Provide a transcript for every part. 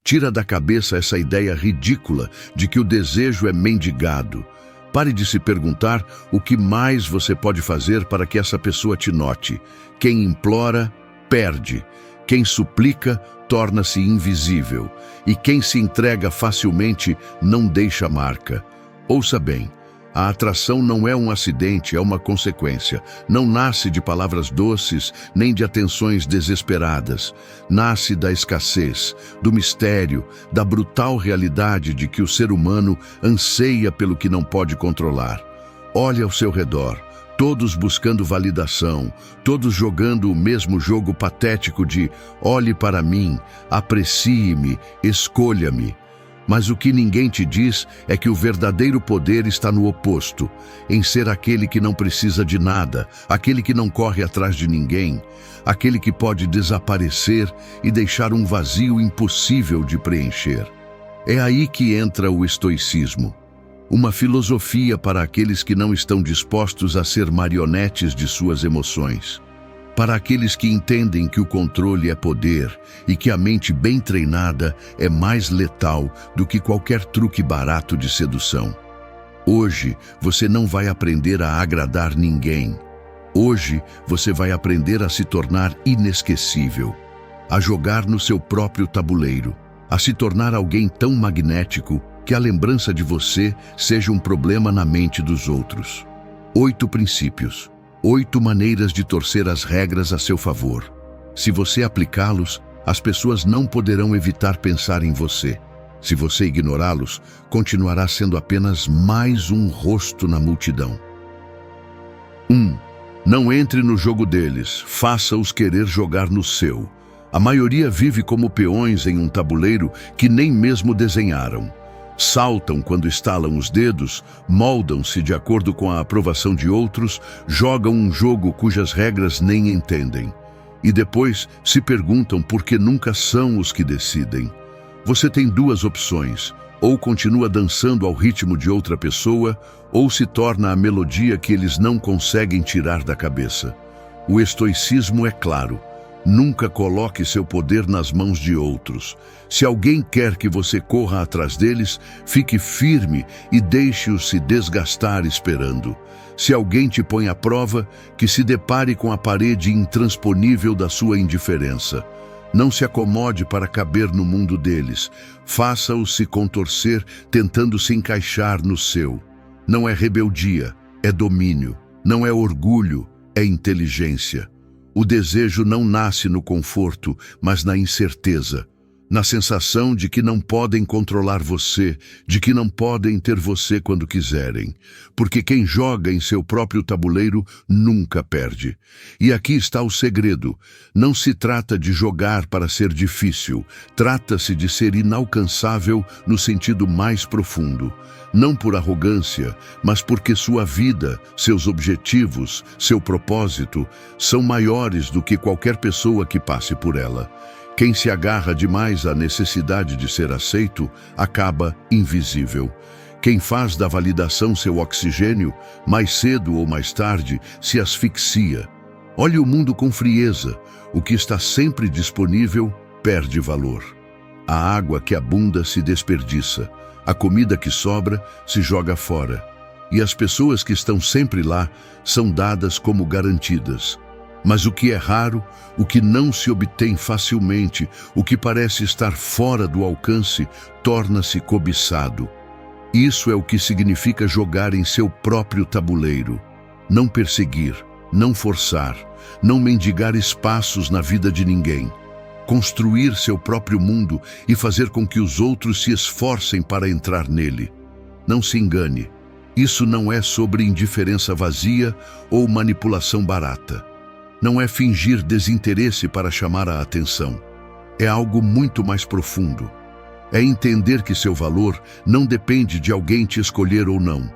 Tira da cabeça essa ideia ridícula de que o desejo é mendigado. Pare de se perguntar o que mais você pode fazer para que essa pessoa te note. Quem implora, perde. Quem suplica, torna-se invisível. E quem se entrega facilmente, não deixa marca. Ouça bem. A atração não é um acidente, é uma consequência. Não nasce de palavras doces, nem de atenções desesperadas. Nasce da escassez, do mistério, da brutal realidade de que o ser humano anseia pelo que não pode controlar. Olhe ao seu redor, todos buscando validação, todos jogando o mesmo jogo patético de olhe para mim, aprecie-me, escolha-me. Mas o que ninguém te diz é que o verdadeiro poder está no oposto, em ser aquele que não precisa de nada, aquele que não corre atrás de ninguém, aquele que pode desaparecer e deixar um vazio impossível de preencher. É aí que entra o estoicismo, uma filosofia para aqueles que não estão dispostos a ser marionetes de suas emoções. Para aqueles que entendem que o controle é poder e que a mente bem treinada é mais letal do que qualquer truque barato de sedução. Hoje, você não vai aprender a agradar ninguém. Hoje, você vai aprender a se tornar inesquecível, a jogar no seu próprio tabuleiro, a se tornar alguém tão magnético que a lembrança de você seja um problema na mente dos outros. 8 princípios. 8 maneiras de torcer as regras a seu favor. Se você aplicá-los, as pessoas não poderão evitar pensar em você. Se você ignorá-los, continuará sendo apenas mais um rosto na multidão. 1. Não entre no jogo deles, faça-os querer jogar no seu. A maioria vive como peões em um tabuleiro que nem mesmo desenharam. Saltam quando estalam os dedos, moldam-se de acordo com a aprovação de outros, jogam um jogo cujas regras nem entendem. E depois se perguntam por que nunca são os que decidem. Você tem 2 opções: ou continua dançando ao ritmo de outra pessoa, ou se torna a melodia que eles não conseguem tirar da cabeça. O estoicismo é claro. Nunca coloque seu poder nas mãos de outros. Se alguém quer que você corra atrás deles, fique firme e deixe-os se desgastar esperando. Se alguém te põe à prova, que se depare com a parede intransponível da sua indiferença. Não se acomode para caber no mundo deles. Faça-os se contorcer, tentando se encaixar no seu. Não é rebeldia, é domínio. Não é orgulho, é inteligência. O desejo não nasce no conforto, mas na incerteza, na sensação de que não podem controlar você, de que não podem ter você quando quiserem. Porque quem joga em seu próprio tabuleiro nunca perde. E aqui está o segredo. Não se trata de jogar para ser difícil, trata-se de ser inalcançável no sentido mais profundo. Não por arrogância, mas porque sua vida, seus objetivos, seu propósito são maiores do que qualquer pessoa que passe por ela. Quem se agarra demais à necessidade de ser aceito, acaba invisível. Quem faz da validação seu oxigênio, mais cedo ou mais tarde, se asfixia. Olhe o mundo com frieza. O que está sempre disponível perde valor. A água que abunda se desperdiça. A comida que sobra se joga fora. E as pessoas que estão sempre lá são dadas como garantidas. Mas o que é raro, o que não se obtém facilmente, o que parece estar fora do alcance, torna-se cobiçado. Isso é o que significa jogar em seu próprio tabuleiro. Não perseguir, não forçar, não mendigar espaços na vida de ninguém. Construir seu próprio mundo e fazer com que os outros se esforcem para entrar nele. Não se engane, isso não é sobre indiferença vazia ou manipulação barata. Não é fingir desinteresse para chamar a atenção. É algo muito mais profundo. É entender que seu valor não depende de alguém te escolher ou não.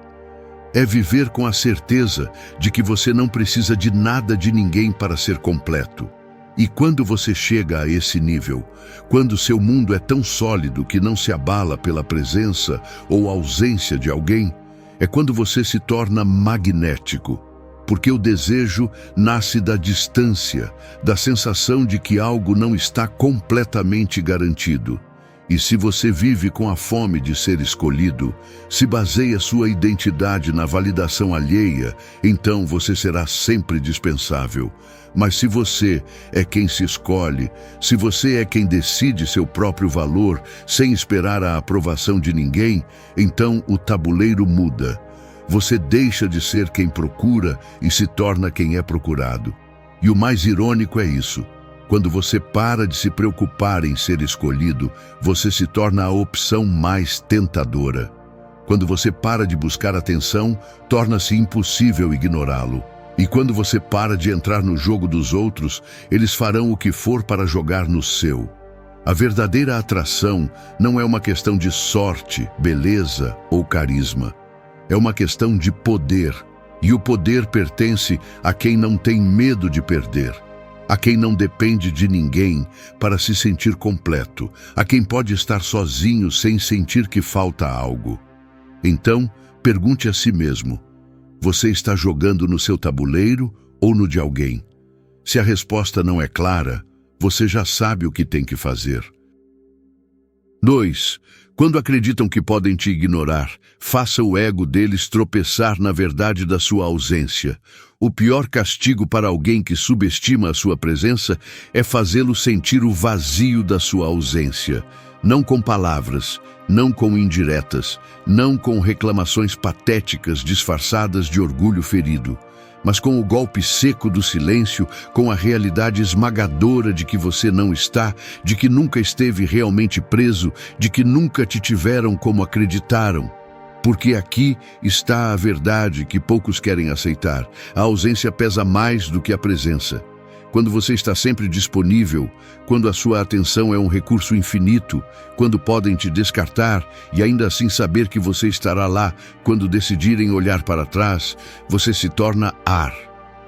É viver com a certeza de que você não precisa de nada de ninguém para ser completo. E quando você chega a esse nível, quando seu mundo é tão sólido que não se abala pela presença ou ausência de alguém, é quando você se torna magnético. Porque o desejo nasce da distância, da sensação de que algo não está completamente garantido. E se você vive com a fome de ser escolhido, se baseia sua identidade na validação alheia, então você será sempre dispensável. Mas se você é quem se escolhe, se você é quem decide seu próprio valor, sem esperar a aprovação de ninguém, então o tabuleiro muda. Você deixa de ser quem procura e se torna quem é procurado. E o mais irônico é isso. Quando você para de se preocupar em ser escolhido, você se torna a opção mais tentadora. Quando você para de buscar atenção, torna-se impossível ignorá-lo. E quando você para de entrar no jogo dos outros, eles farão o que for para jogar no seu. A verdadeira atração não é uma questão de sorte, beleza ou carisma. É uma questão de poder. E o poder pertence a quem não tem medo de perder. A quem não depende de ninguém para se sentir completo, a quem pode estar sozinho sem sentir que falta algo. Então, pergunte a si mesmo: você está jogando no seu tabuleiro ou no de alguém? Se a resposta não é clara, você já sabe o que tem que fazer. 2. Quando acreditam que podem te ignorar, faça o ego deles tropeçar na verdade da sua ausência. O pior castigo para alguém que subestima a sua presença é fazê-lo sentir o vazio da sua ausência. Não com palavras, não com indiretas, não com reclamações patéticas disfarçadas de orgulho ferido, mas com o golpe seco do silêncio, com a realidade esmagadora de que você não está, de que nunca esteve realmente preso, de que nunca te tiveram como acreditaram. Porque aqui está a verdade que poucos querem aceitar. A ausência pesa mais do que a presença. Quando você está sempre disponível, quando a sua atenção é um recurso infinito, quando podem te descartar e ainda assim saber que você estará lá, quando decidirem olhar para trás, você se torna ar,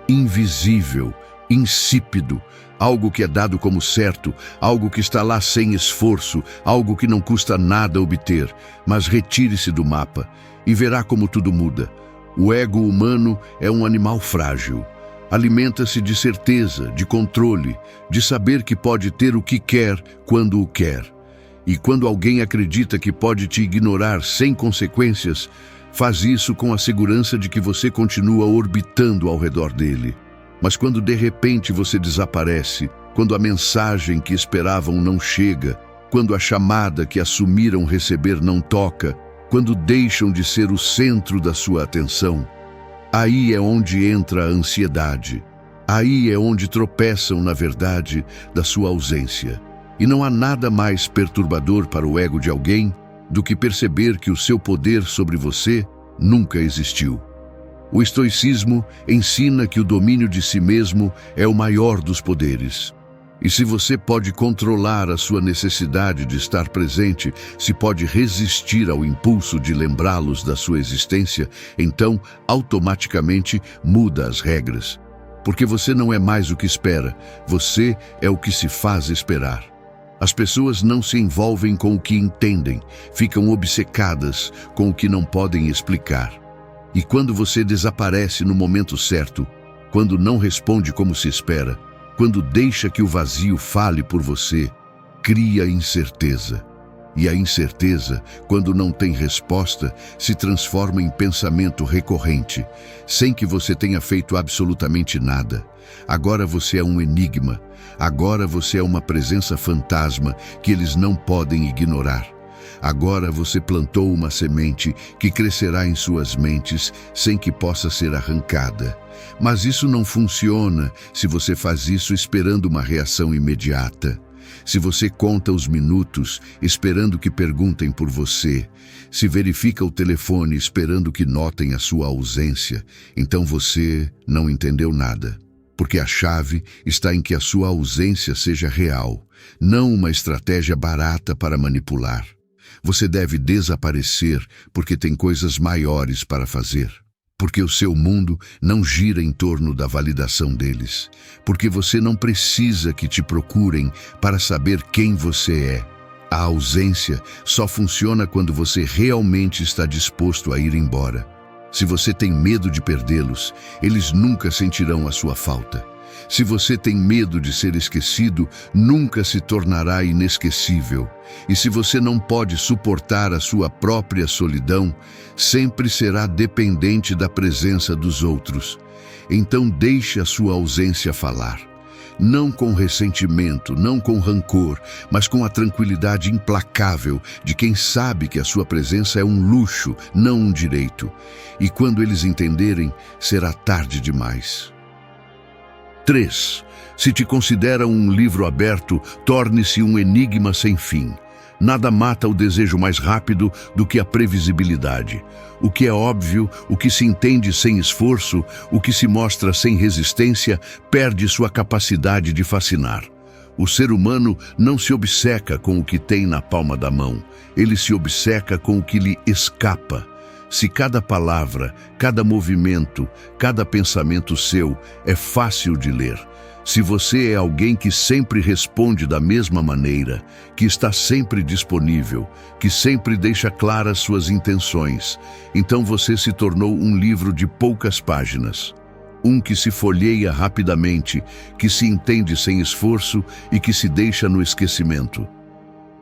invisível, insípido, algo que é dado como certo, algo que está lá sem esforço, algo que não custa nada obter, mas retire-se do mapa e verá como tudo muda. O ego humano é um animal frágil. Alimenta-se de certeza, de controle, de saber que pode ter o que quer quando o quer. E quando alguém acredita que pode te ignorar sem consequências, faz isso com a segurança de que você continua orbitando ao redor dele. Mas quando de repente você desaparece, quando a mensagem que esperavam não chega, quando a chamada que assumiram receber não toca, quando deixam de ser o centro da sua atenção, aí é onde entra a ansiedade. Aí é onde tropeçam, na verdade, da sua ausência. E não há nada mais perturbador para o ego de alguém do que perceber que o seu poder sobre você nunca existiu. O estoicismo ensina que o domínio de si mesmo é o maior dos poderes. E se você pode controlar a sua necessidade de estar presente, se pode resistir ao impulso de lembrá-los da sua existência, então automaticamente muda as regras. Porque você não é mais o que espera, você é o que se faz esperar. As pessoas não se envolvem com o que entendem, ficam obcecadas com o que não podem explicar. E quando você desaparece no momento certo, quando não responde como se espera, quando deixa que o vazio fale por você, cria incerteza. E a incerteza, quando não tem resposta, se transforma em pensamento recorrente, sem que você tenha feito absolutamente nada. Agora você é um enigma. Agora você é uma presença fantasma que eles não podem ignorar. Agora você plantou uma semente que crescerá em suas mentes sem que possa ser arrancada. Mas isso não funciona se você faz isso esperando uma reação imediata. Se você conta os minutos esperando que perguntem por você, se verifica o telefone esperando que notem a sua ausência, então você não entendeu nada. Porque a chave está em que a sua ausência seja real, não uma estratégia barata para manipular. Você deve desaparecer porque tem coisas maiores para fazer. Porque o seu mundo não gira em torno da validação deles. Porque você não precisa que te procurem para saber quem você é. A ausência só funciona quando você realmente está disposto a ir embora. Se você tem medo de perdê-los, eles nunca sentirão a sua falta. Se você tem medo de ser esquecido, nunca se tornará inesquecível. E se você não pode suportar a sua própria solidão, sempre será dependente da presença dos outros. Então deixe a sua ausência falar. Não com ressentimento, não com rancor, mas com a tranquilidade implacável de quem sabe que a sua presença é um luxo, não um direito. E quando eles entenderem, será tarde demais. 3. Se te considera um livro aberto, torne-se um enigma sem fim. Nada mata o desejo mais rápido do que a previsibilidade. O que é óbvio, o que se entende sem esforço, o que se mostra sem resistência, perde sua capacidade de fascinar. O ser humano não se obceca com o que tem na palma da mão, ele se obceca com o que lhe escapa. Se cada palavra, cada movimento, cada pensamento seu é fácil de ler, se você é alguém que sempre responde da mesma maneira, que está sempre disponível, que sempre deixa claras suas intenções, então você se tornou um livro de poucas páginas. Um que se folheia rapidamente, que se entende sem esforço e que se deixa no esquecimento.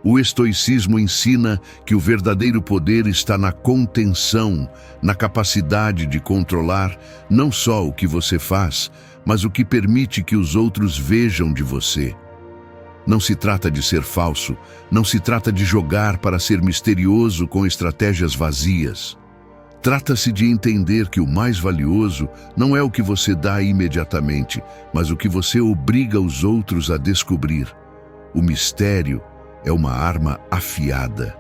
O estoicismo ensina que o verdadeiro poder está na contenção, na capacidade de controlar não só o que você faz, mas o que permite que os outros vejam de você. Não se trata de ser falso, não se trata de jogar para ser misterioso com estratégias vazias. Trata-se de entender que o mais valioso não é o que você dá imediatamente, mas o que você obriga os outros a descobrir. O mistério é uma arma afiada.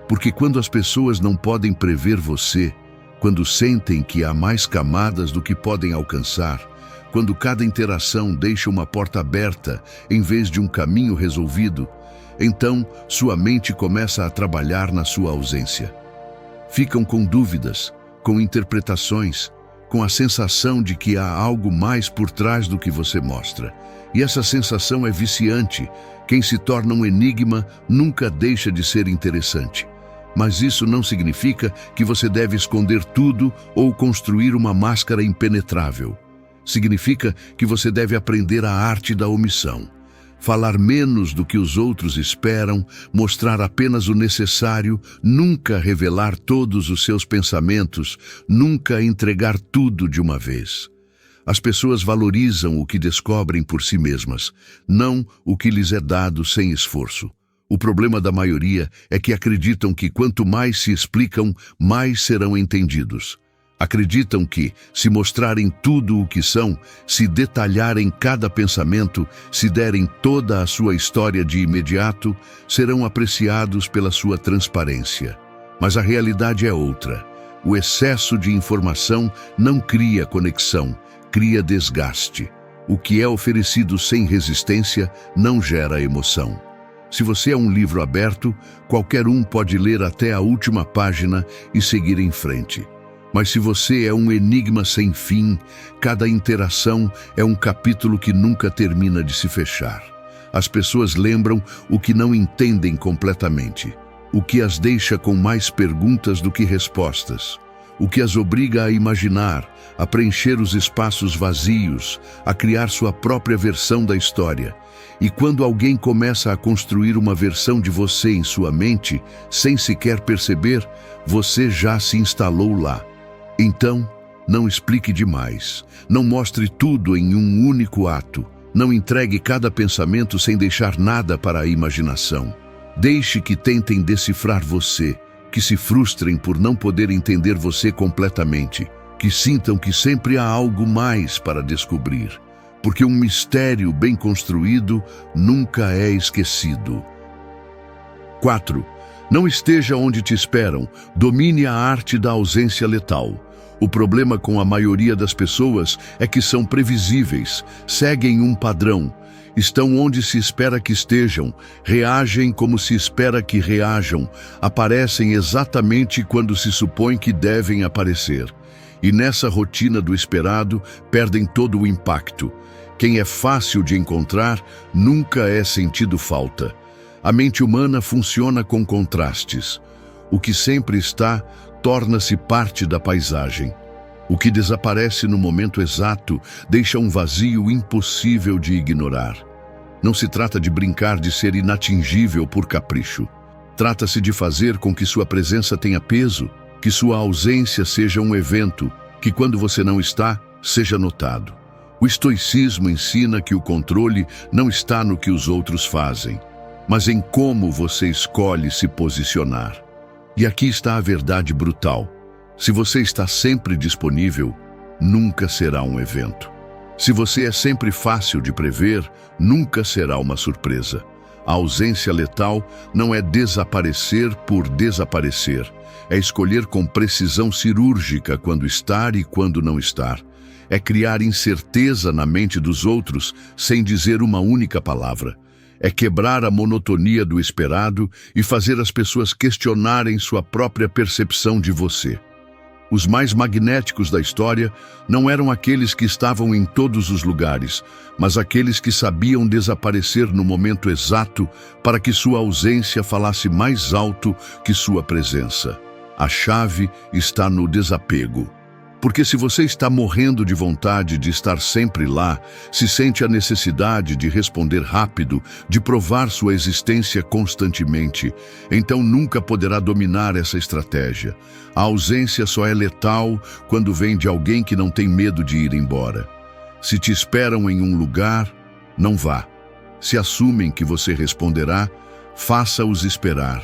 Porque quando as pessoas não podem prever você, quando sentem que há mais camadas do que podem alcançar, quando cada interação deixa uma porta aberta em vez de um caminho resolvido, então sua mente começa a trabalhar na sua ausência. Ficam com dúvidas, com interpretações, com a sensação de que há algo mais por trás do que você mostra. E essa sensação é viciante. Quem se torna um enigma nunca deixa de ser interessante. Mas isso não significa que você deve esconder tudo ou construir uma máscara impenetrável. Significa que você deve aprender a arte da omissão. Falar menos do que os outros esperam, mostrar apenas o necessário, nunca revelar todos os seus pensamentos, nunca entregar tudo de uma vez. As pessoas valorizam o que descobrem por si mesmas, não o que lhes é dado sem esforço. O problema da maioria é que acreditam que quanto mais se explicam, mais serão entendidos. Acreditam que, se mostrarem tudo o que são, se detalharem cada pensamento, se derem toda a sua história de imediato, serão apreciados pela sua transparência. Mas a realidade é outra. O excesso de informação não cria conexão, cria desgaste. O que é oferecido sem resistência não gera emoção. Se você é um livro aberto, qualquer um pode ler até a última página e seguir em frente. Mas se você é um enigma sem fim, cada interação é um capítulo que nunca termina de se fechar. As pessoas lembram o que não entendem completamente, o que as deixa com mais perguntas do que respostas, o que as obriga a imaginar, a preencher os espaços vazios, a criar sua própria versão da história. E quando alguém começa a construir uma versão de você em sua mente, sem sequer perceber, você já se instalou lá. Então, não explique demais, não mostre tudo em um único ato, não entregue cada pensamento sem deixar nada para a imaginação. Deixe que tentem decifrar você, que se frustrem por não poder entender você completamente, que sintam que sempre há algo mais para descobrir, porque um mistério bem construído nunca é esquecido. 4. Não esteja onde te esperam, domine a arte da ausência letal. O problema com a maioria das pessoas é que são previsíveis, seguem um padrão, estão onde se espera que estejam, reagem como se espera que reajam, aparecem exatamente quando se supõe que devem aparecer. E nessa rotina do esperado, perdem todo o impacto. Quem é fácil de encontrar, nunca é sentido falta. A mente humana funciona com contrastes. O que sempre está, torna-se parte da paisagem. O que desaparece no momento exato deixa um vazio impossível de ignorar. Não se trata de brincar de ser inatingível por capricho. Trata-se de fazer com que sua presença tenha peso, que sua ausência seja um evento, que quando você não está, seja notado. O estoicismo ensina que o controle não está no que os outros fazem, mas em como você escolhe se posicionar. E aqui está a verdade brutal. Se você está sempre disponível, nunca será um evento. Se você é sempre fácil de prever, nunca será uma surpresa. A ausência letal não é desaparecer por desaparecer. É escolher com precisão cirúrgica quando estar e quando não estar. É criar incerteza na mente dos outros sem dizer uma única palavra. É quebrar a monotonia do esperado e fazer as pessoas questionarem sua própria percepção de você. Os mais magnéticos da história não eram aqueles que estavam em todos os lugares, mas aqueles que sabiam desaparecer no momento exato para que sua ausência falasse mais alto que sua presença. A chave está no desapego. Porque se você está morrendo de vontade de estar sempre lá, se sente a necessidade de responder rápido, de provar sua existência constantemente, então nunca poderá dominar essa estratégia. A ausência só é letal quando vem de alguém que não tem medo de ir embora. Se te esperam em um lugar, não vá. Se assumem que você responderá, faça-os esperar.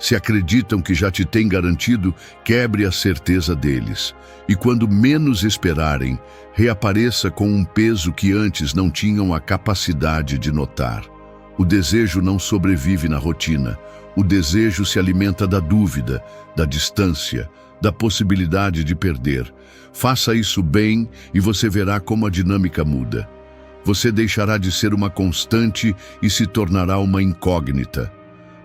Se acreditam que já te têm garantido, quebre a certeza deles. E quando menos esperarem, reapareça com um peso que antes não tinham a capacidade de notar. O desejo não sobrevive na rotina. O desejo se alimenta da dúvida, da distância, da possibilidade de perder. Faça isso bem e você verá como a dinâmica muda. Você deixará de ser uma constante e se tornará uma incógnita.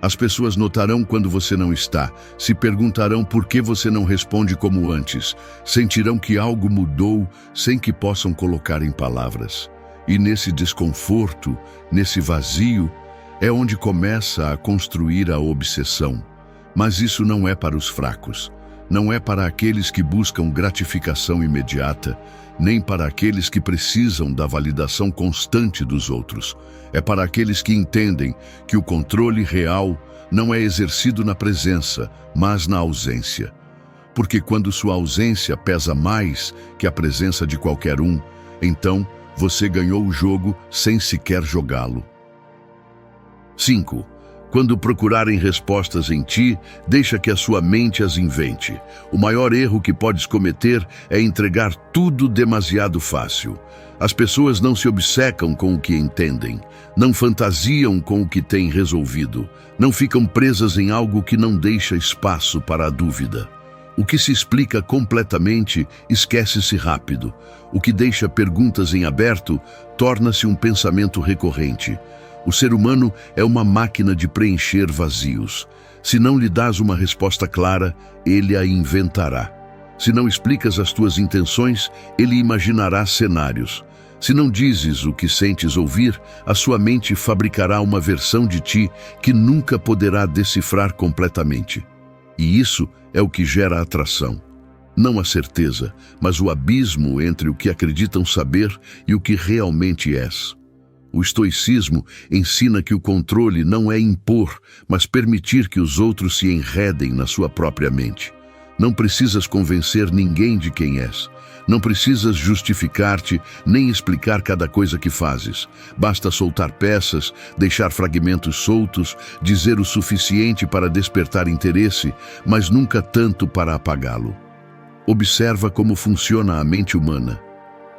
As pessoas notarão quando você não está, se perguntarão por que você não responde como antes, sentirão que algo mudou sem que possam colocar em palavras. E nesse desconforto, nesse vazio, é onde começa a construir a obsessão. Mas isso não é para os fracos, não é para aqueles que buscam gratificação imediata, nem para aqueles que precisam da validação constante dos outros. É para aqueles que entendem que o controle real não é exercido na presença, mas na ausência. Porque quando sua ausência pesa mais que a presença de qualquer um, então você ganhou o jogo sem sequer jogá-lo. 5. Quando procurarem respostas em ti, deixa que a sua mente as invente. O maior erro que podes cometer é entregar tudo demasiado fácil. As pessoas não se obcecam com o que entendem, não fantasiam com o que têm resolvido, não ficam presas em algo que não deixa espaço para a dúvida. O que se explica completamente, esquece-se rápido. O que deixa perguntas em aberto, torna-se um pensamento recorrente. O ser humano é uma máquina de preencher vazios. Se não lhe dás uma resposta clara, ele a inventará. Se não explicas as tuas intenções, ele imaginará cenários. Se não dizes o que sentes ouvir, a sua mente fabricará uma versão de ti que nunca poderá decifrar completamente. E isso é o que gera atração. Não a certeza, mas o abismo entre o que acreditam saber e o que realmente és. O estoicismo ensina que o controle não é impor, mas permitir que os outros se enredem na sua própria mente. Não precisas convencer ninguém de quem és. Não precisas justificar-te nem explicar cada coisa que fazes. Basta soltar peças, deixar fragmentos soltos, dizer o suficiente para despertar interesse, mas nunca tanto para apagá-lo. Observa como funciona a mente humana.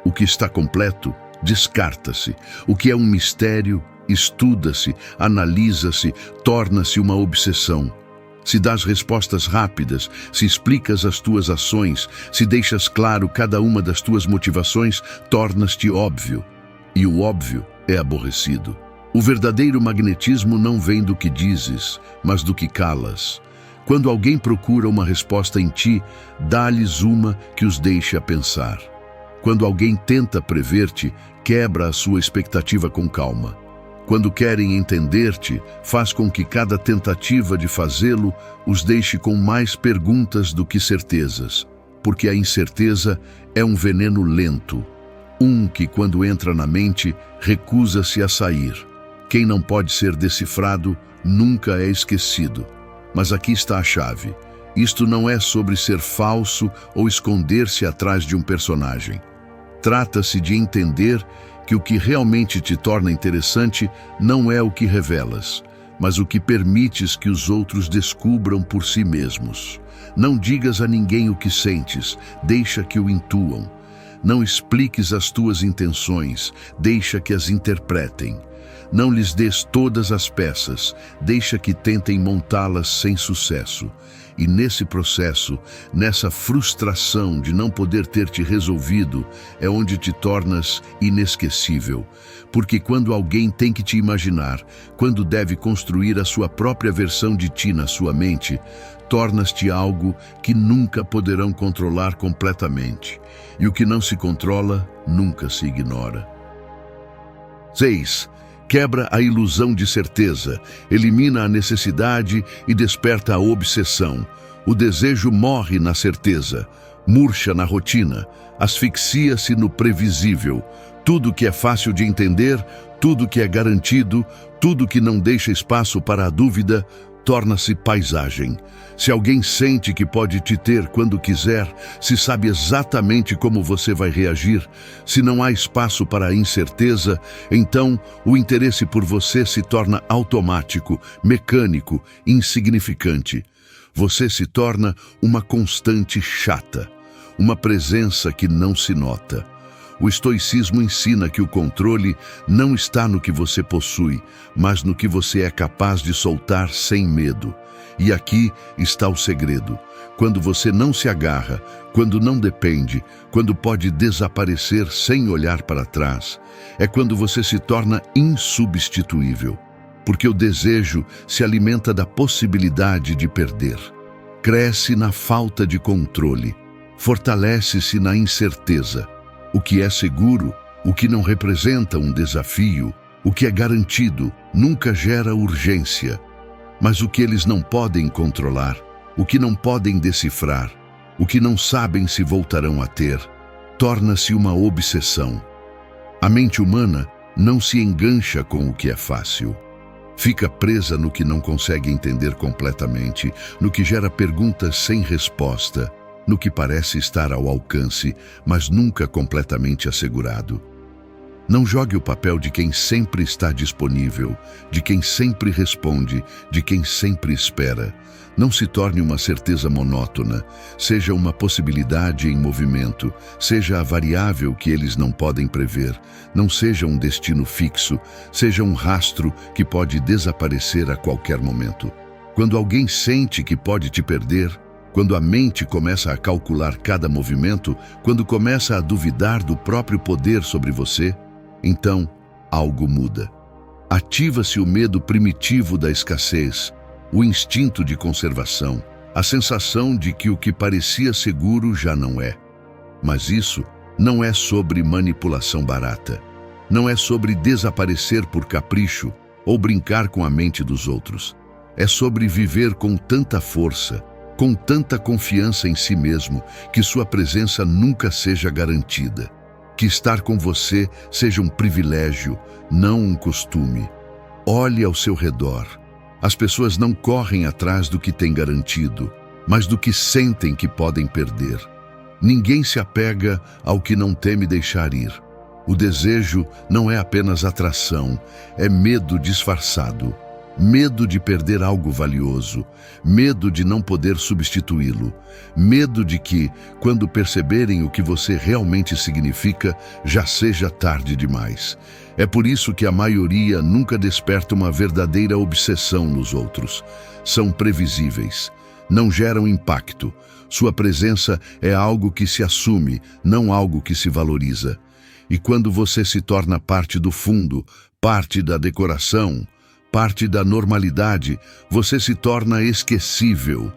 O que está completo, descarta-se. O que é um mistério, estuda-se, analisa-se, torna-se uma obsessão. Se dás respostas rápidas, se explicas as tuas ações, se deixas claro cada uma das tuas motivações, tornas-te óbvio. E o óbvio é aborrecido. O verdadeiro magnetismo não vem do que dizes, mas do que calas. Quando alguém procura uma resposta em ti, dá-lhes uma que os deixe a pensar. Quando alguém tenta prever-te, quebra a sua expectativa com calma. Quando querem entender-te, faz com que cada tentativa de fazê-lo os deixe com mais perguntas do que certezas. porque a incerteza é um veneno lento, que, quando entra na mente, recusa-se a sair. Quem não pode ser decifrado nunca é esquecido. Mas aqui está a chave. Isto não é sobre ser falso ou esconder-se atrás de um personagem. Trata-se de entender que o que realmente te torna interessante não é o que revelas, mas o que permites que os outros descubram por si mesmos. Não digas a ninguém o que sentes, deixa que o intuam. Não expliques as tuas intenções, deixa que as interpretem. Não lhes dês todas as peças, deixa que tentem montá-las sem sucesso. E nesse processo, nessa frustração de não poder ter te resolvido, é onde te tornas inesquecível. Porque quando alguém tem que te imaginar, quando deve construir a sua própria versão de ti na sua mente, tornas-te algo que nunca poderão controlar completamente. E o que não se controla, nunca se ignora. 6. Quebra a ilusão de certeza, elimina a necessidade e desperta a obsessão. O desejo morre na certeza, murcha na rotina, asfixia-se no previsível. Tudo que é fácil de entender, tudo que é garantido, tudo que não deixa espaço para a dúvida, torna-se paisagem. Se alguém sente que pode te ter quando quiser, se sabe exatamente como você vai reagir, se não há espaço para a incerteza, então o interesse por você se torna automático, mecânico, insignificante. Você se torna uma constante chata, uma presença que não se nota. O estoicismo ensina que o controle não está no que você possui, mas no que você é capaz de soltar sem medo. E aqui está o segredo. Quando você não se agarra, quando não depende, quando pode desaparecer sem olhar para trás, é quando você se torna insubstituível. Porque o desejo se alimenta da possibilidade de perder. Cresce na falta de controle. Fortalece-se na incerteza. O que é seguro, o que não representa um desafio, o que é garantido, nunca gera urgência. Mas o que eles não podem controlar, o que não podem decifrar, o que não sabem se voltarão a ter, torna-se uma obsessão. A mente humana não se engancha com o que é fácil. Fica presa no que não consegue entender completamente, no que gera perguntas sem resposta, no que parece estar ao alcance, mas nunca completamente assegurado. Não jogue o papel de quem sempre está disponível, de quem sempre responde, de quem sempre espera. Não se torne uma certeza monótona, seja uma possibilidade em movimento, seja a variável que eles não podem prever, não seja um destino fixo, seja um rastro que pode desaparecer a qualquer momento. Quando alguém sente que pode te perder, quando a mente começa a calcular cada movimento, quando começa a duvidar do próprio poder sobre você, então algo muda. Ativa-se o medo primitivo da escassez, o instinto de conservação, a sensação de que o que parecia seguro já não é. Mas isso não é sobre manipulação barata. Não é sobre desaparecer por capricho ou brincar com a mente dos outros. É sobre viver com tanta força, com tanta confiança em si mesmo, que sua presença nunca seja garantida. Que estar com você seja um privilégio, não um costume. Olhe ao seu redor. As pessoas não correm atrás do que têm garantido, mas do que sentem que podem perder. Ninguém se apega ao que não teme deixar ir. O desejo não é apenas atração, é medo disfarçado. Medo de perder algo valioso, medo de não poder substituí-lo, medo de que, quando perceberem o que você realmente significa, já seja tarde demais. É por isso que a maioria nunca desperta uma verdadeira obsessão nos outros. São previsíveis, não geram impacto. Sua presença é algo que se assume, não algo que se valoriza. E quando você se torna parte do fundo, parte da decoração, parte da normalidade, você se torna esquecível.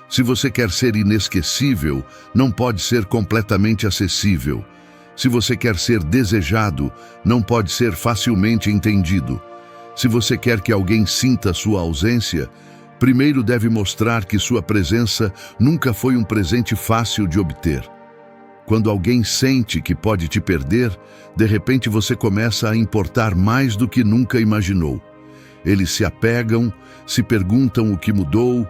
Se você quer ser inesquecível, não pode ser completamente acessível. Se você quer ser desejado, não pode ser facilmente entendido. Se você quer que alguém sinta sua ausência, Primeiro deve mostrar que sua presença nunca foi um presente fácil de obter. Quando alguém sente que pode te perder, de repente você começa a importar mais do que nunca imaginou. Eles se apegam, se perguntam o que mudou,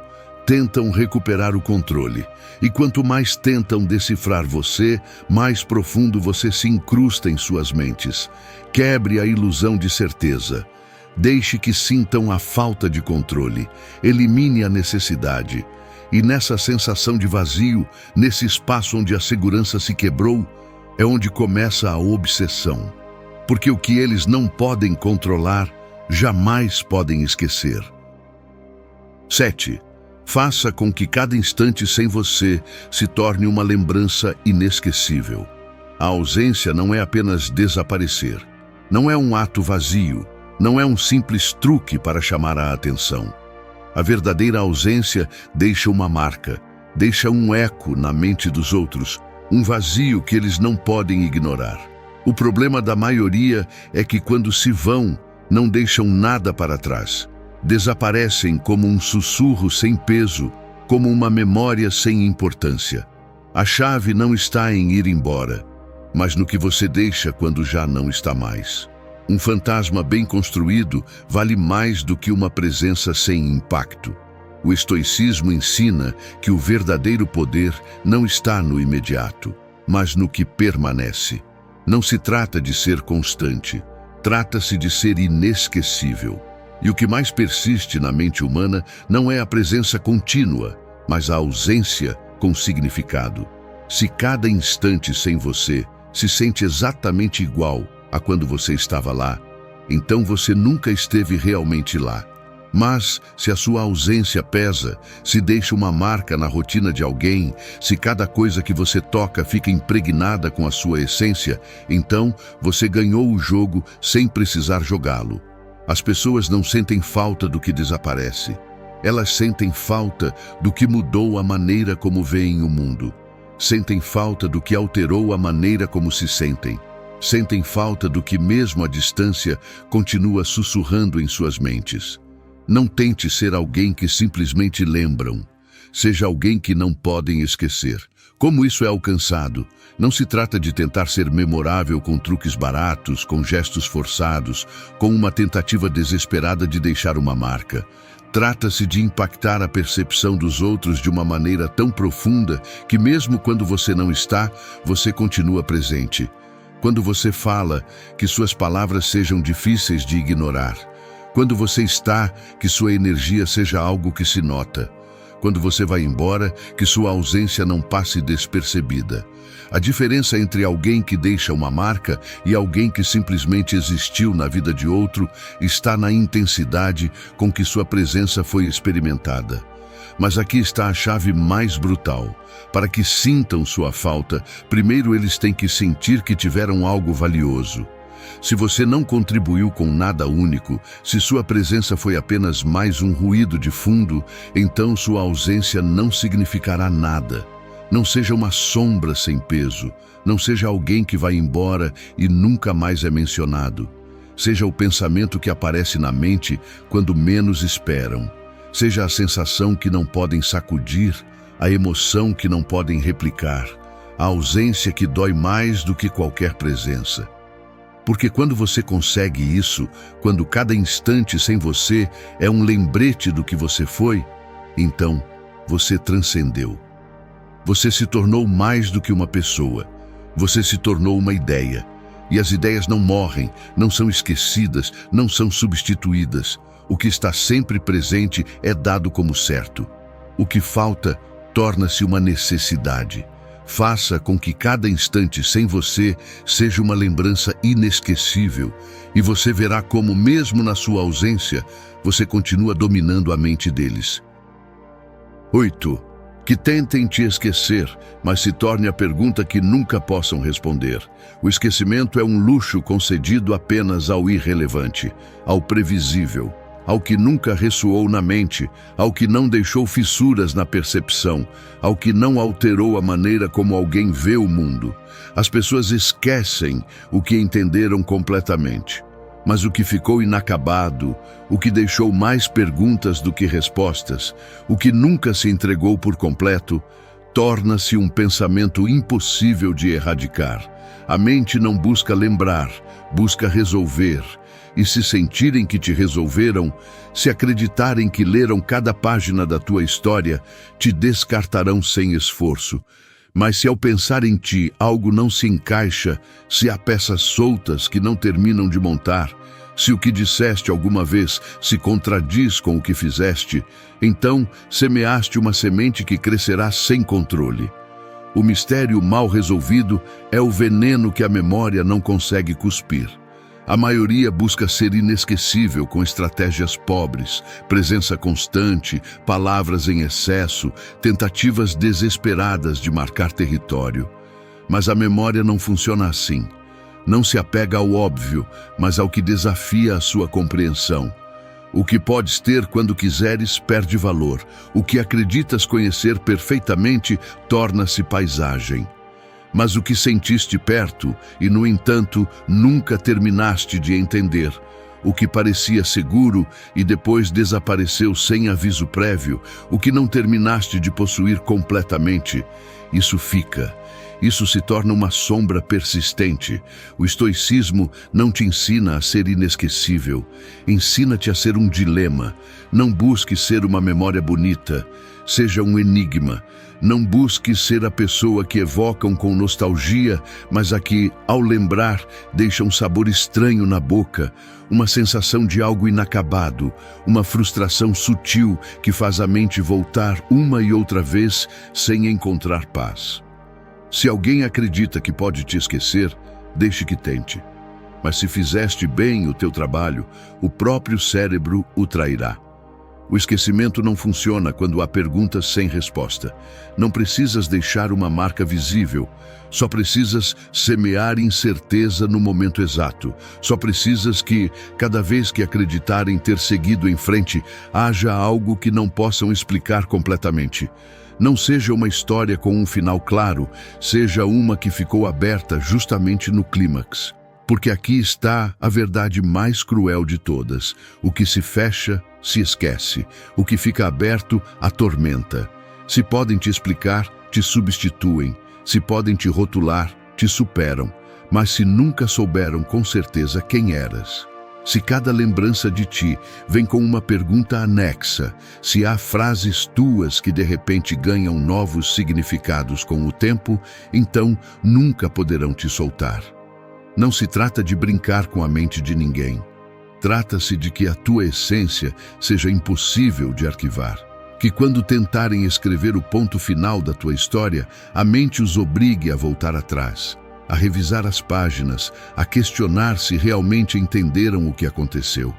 tentam recuperar o controle. E quanto mais tentam decifrar você, mais profundo você se incrusta em suas mentes. Quebre a ilusão de certeza. Deixe que sintam a falta de controle. Elimine a necessidade. E nessa sensação de vazio, nesse espaço onde a segurança se quebrou, é onde começa a obsessão. Porque o que eles não podem controlar, jamais podem esquecer. 7. Faça com que cada instante sem você se torne uma lembrança inesquecível. A ausência não é apenas desaparecer. Não é um ato vazio. Não é um simples truque para chamar a atenção. A verdadeira ausência deixa uma marca, deixa um eco na mente dos outros, um vazio que eles não podem ignorar. O problema da maioria é que quando se vão, não deixam nada para trás. Desaparecem como um sussurro sem peso, como uma memória sem importância. A chave não está em ir embora, mas no que você deixa quando já não está mais. Um fantasma bem construído vale mais do que uma presença sem impacto. O estoicismo ensina que o verdadeiro poder não está no imediato, mas no que permanece. Não se trata de ser constante, trata-se de ser inesquecível. E o que mais persiste na mente humana não é a presença contínua, mas a ausência com significado. Se cada instante sem você se sente exatamente igual a quando você estava lá, então você nunca esteve realmente lá. Mas, se a sua ausência pesa, se deixa uma marca na rotina de alguém, se cada coisa que você toca fica impregnada com a sua essência, então você ganhou o jogo sem precisar jogá-lo. As pessoas não sentem falta do que desaparece. Elas sentem falta do que mudou a maneira como veem o mundo. Sentem falta do que alterou a maneira como se sentem. Sentem falta do que, mesmo à distância, continua sussurrando em suas mentes. Não tente ser alguém que simplesmente lembram. Seja alguém que não podem esquecer. Como isso é alcançado? Não se trata de tentar ser memorável com truques baratos, com gestos forçados, com uma tentativa desesperada de deixar uma marca. Trata-se de impactar a percepção dos outros de uma maneira tão profunda que, mesmo quando você não está, você continua presente. Quando você fala, que suas palavras sejam difíceis de ignorar. Quando você está, que sua energia seja algo que se nota. Quando você vai embora, que sua ausência não passe despercebida. A diferença entre alguém que deixa uma marca e alguém que simplesmente existiu na vida de outro está na intensidade com que sua presença foi experimentada. Mas aqui está a chave mais brutal. Para que sintam sua falta, primeiro eles têm que sentir que tiveram algo valioso. Se você não contribuiu com nada único, se sua presença foi apenas mais um ruído de fundo, então sua ausência não significará nada. Não seja uma sombra sem peso, não seja alguém que vai embora e nunca mais é mencionado. Seja o pensamento que aparece na mente quando menos esperam. Seja a sensação que não podem sacudir, a emoção que não podem replicar, a ausência que dói mais do que qualquer presença. Porque quando você consegue isso, quando cada instante sem você é um lembrete do que você foi, então você transcendeu. Você se tornou mais do que uma pessoa. Você se tornou uma ideia. E as ideias não morrem, não são esquecidas, não são substituídas. O que está sempre presente é dado como certo. O que falta torna-se uma necessidade. Faça com que cada instante sem você seja uma lembrança inesquecível, e você verá como, mesmo na sua ausência, você continua dominando a mente deles. 8. Que tentem te esquecer, mas se torne a pergunta que nunca possam responder. O esquecimento é um luxo concedido apenas ao irrelevante, ao previsível, ao que nunca ressoou na mente, ao que não deixou fissuras na percepção, ao que não alterou a maneira como alguém vê o mundo. As pessoas esquecem o que entenderam completamente. Mas o que ficou inacabado, o que deixou mais perguntas do que respostas, o que nunca se entregou por completo, torna-se um pensamento impossível de erradicar. A mente não busca lembrar, busca resolver. E se sentirem que te resolveram, se acreditarem que leram cada página da tua história, te descartarão sem esforço. Mas se ao pensar em ti algo não se encaixa, se há peças soltas que não terminam de montar, se o que disseste alguma vez se contradiz com o que fizeste, então semeaste uma semente que crescerá sem controle. O mistério mal resolvido é o veneno que a memória não consegue cuspir. A maioria busca ser inesquecível com estratégias pobres, presença constante, palavras em excesso, tentativas desesperadas de marcar território. Mas a memória não funciona assim. Não se apega ao óbvio, mas ao que desafia a sua compreensão. O que podes ter quando quiseres perde valor. O que acreditas conhecer perfeitamente torna-se paisagem. Mas o que sentiste perto e, no entanto, nunca terminaste de entender, o que parecia seguro e depois desapareceu sem aviso prévio, o que não terminaste de possuir completamente, isso fica. Isso se torna uma sombra persistente. O estoicismo não te ensina a ser inesquecível, ensina-te a ser um dilema. Não busque ser uma memória bonita, seja um enigma. Não busque ser a pessoa que evocam com nostalgia, mas a que, ao lembrar, deixa um sabor estranho na boca, uma sensação de algo inacabado, uma frustração sutil que faz a mente voltar uma e outra vez sem encontrar paz. Se alguém acredita que pode te esquecer, deixe que tente. Mas se fizeste bem o teu trabalho, o próprio cérebro o trairá. O esquecimento não funciona quando há perguntas sem resposta. Não precisas deixar uma marca visível. Só precisas semear incerteza no momento exato. Só precisas que, cada vez que acreditarem ter seguido em frente, haja algo que não possam explicar completamente. Não seja uma história com um final claro, seja uma que ficou aberta justamente no clímax. Porque aqui está a verdade mais cruel de todas. O que se fecha, se esquece. O que fica aberto, atormenta. Se podem te explicar, te substituem. Se podem te rotular, te superam. Mas se nunca souberam com certeza quem eras. Se cada lembrança de ti vem com uma pergunta anexa, se há frases tuas que de repente ganham novos significados com o tempo, então nunca poderão te soltar. Não se trata de brincar com a mente de ninguém. Trata-se de que a tua essência seja impossível de arquivar. Que quando tentarem escrever o ponto final da tua história, a mente os obrigue a voltar atrás, a revisar as páginas, a questionar se realmente entenderam o que aconteceu.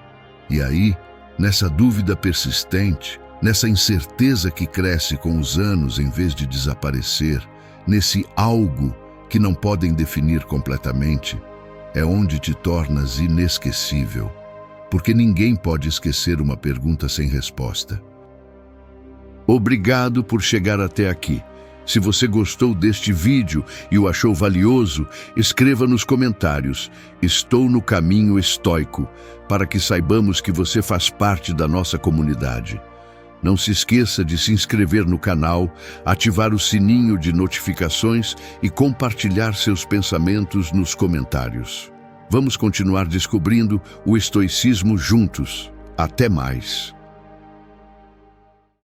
E aí, nessa dúvida persistente, nessa incerteza que cresce com os anos em vez de desaparecer, nesse algo que não podem definir completamente, é onde te tornas inesquecível, porque ninguém pode esquecer uma pergunta sem resposta. Obrigado por chegar até aqui. Se você gostou deste vídeo e o achou valioso, escreva nos comentários: "Estou no caminho estoico", para que saibamos que você faz parte da nossa comunidade. Não se esqueça de se inscrever no canal, ativar o sininho de notificações e compartilhar seus pensamentos nos comentários. Vamos continuar descobrindo o estoicismo juntos. Até mais!